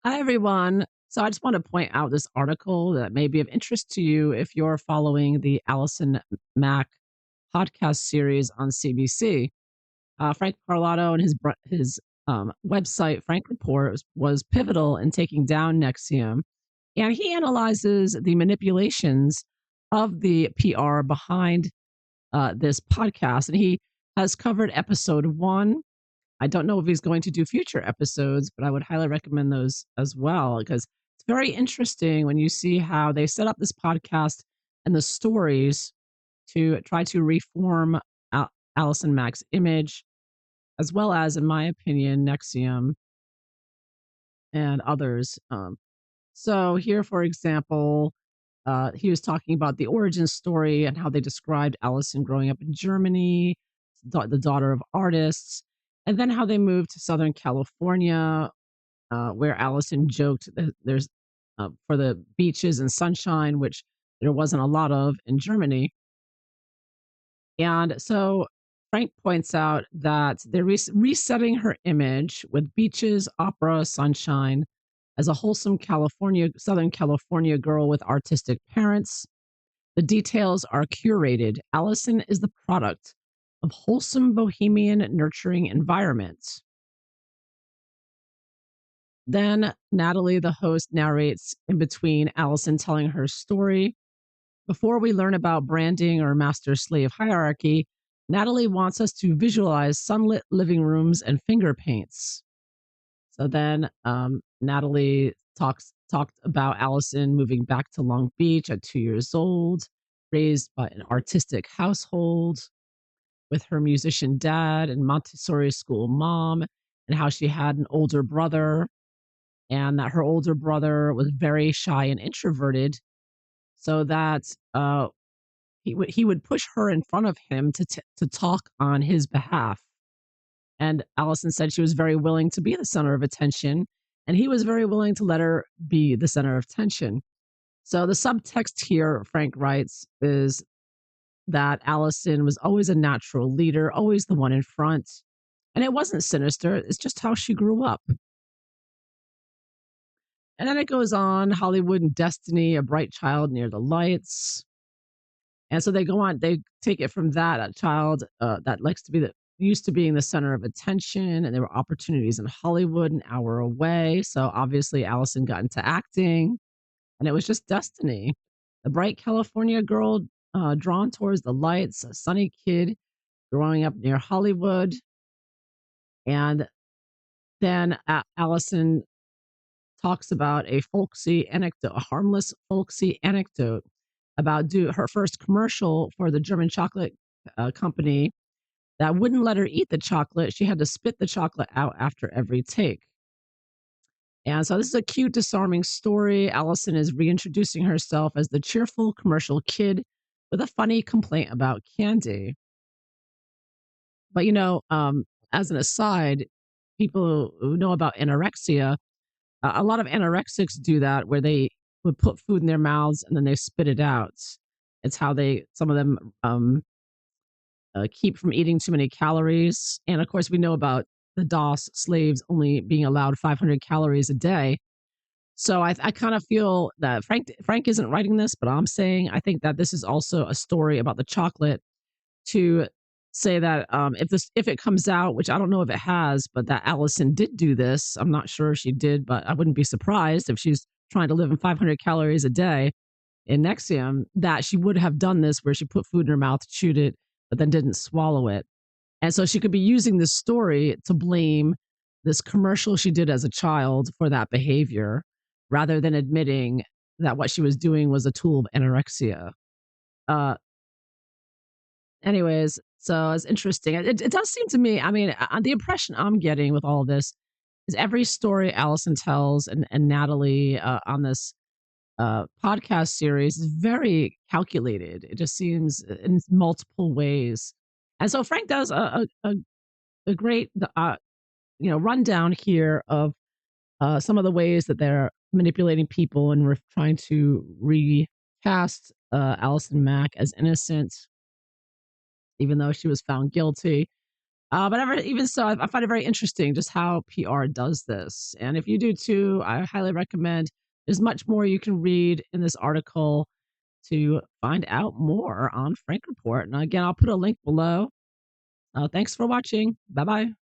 Hi, everyone. So I just want to point out this article that may be of interest to you if you're following the Allison Mack podcast series on CBC. Frank Carlotto and his website, Frank Report, was pivotal in taking down Nexium, and he analyzes the manipulations of the PR behind this podcast. And he has covered episode one. I don't know if he's going to do future episodes, but I would highly recommend those as well because it's very interesting when you see how they set up this podcast and the stories to try to reform Allison Mack's image, as well as, in my opinion, Nexium and others. So, here, for example, he was talking about the origin story and how they described Allison growing up in Germany, the daughter of artists, and then how they moved to Southern California, where Allison joked that there's for the beaches and sunshine, which there wasn't a lot of in Germany. And so Frank points out that they're resetting her image with beaches, opera, sunshine as a wholesome Southern California girl with artistic parents. The details are curated. Allison is the product of wholesome bohemian nurturing environments. Then Natalie, the host, narrates in between Allison telling her story. Before we learn about branding or master slave hierarchy, Natalie wants us to visualize sunlit living rooms and finger paints. So then Natalie talked about Allison moving back to Long Beach at 2 years old, raised by an artistic household with her musician dad and Montessori school mom, and how she had an older brother and that her older brother was very shy and introverted, so that he would push her in front of him to talk on his behalf. And Allison said she was very willing to be the center of attention, and he was very willing to let her be the center of attention. So the subtext here, Frank writes, is that Allison was always a natural leader, always the one in front. And it wasn't sinister, it's just how she grew up. And then it goes on Hollywood and destiny, a bright child near the lights. And so they take it from that, a child that likes to be used to being the center of attention, and there were opportunities in Hollywood an hour away. So obviously, Allison got into acting, and it was just destiny. The bright California girl drawn towards the lights, a sunny kid growing up near Hollywood. And then Allison talks about a folksy anecdote, a harmless folksy anecdote about her first commercial for the German chocolate company that wouldn't let her eat the chocolate. She had to spit the chocolate out after every take. And so this is a cute, disarming story. Allison is reintroducing herself as the cheerful commercial kid with a funny complaint about candy. But as an aside, people who know about anorexia, a lot of anorexics do that where they would put food in their mouths and then they spit it out. It's how some of them keep from eating too many calories. And of course, we know about the DOS slaves only being allowed 500 calories a day. So I kind of feel that Frank isn't writing this, but I'm saying I think that this is also a story about the chocolate to say that if it comes out, which I don't know if it has, but that Allison did do this. I'm not sure if she did, but I wouldn't be surprised if she's trying to live in 500 calories a day in Nexium, that she would have done this where she put food in her mouth, chewed it, but then didn't swallow it. And so she could be using this story to blame this commercial she did as a child for that behavior rather than admitting that what she was doing was a tool of anorexia. Uh, Anyways, so it's interesting. It does seem to me, I mean, the impression I'm getting with all of this is every story Allison tells and Natalie on this podcast series is very calculated. It just seems in multiple ways. And so Frank does a great rundown here of some of the ways that they're manipulating people and we're trying to recast Allison Mack as innocent, even though she was found guilty. But ever even so, I find it very interesting just how PR does this, and if you do too, I highly recommend. There's much more you can read in this article to find out more on Frank Report, and again, I'll put a link below. Thanks for watching. Bye-bye.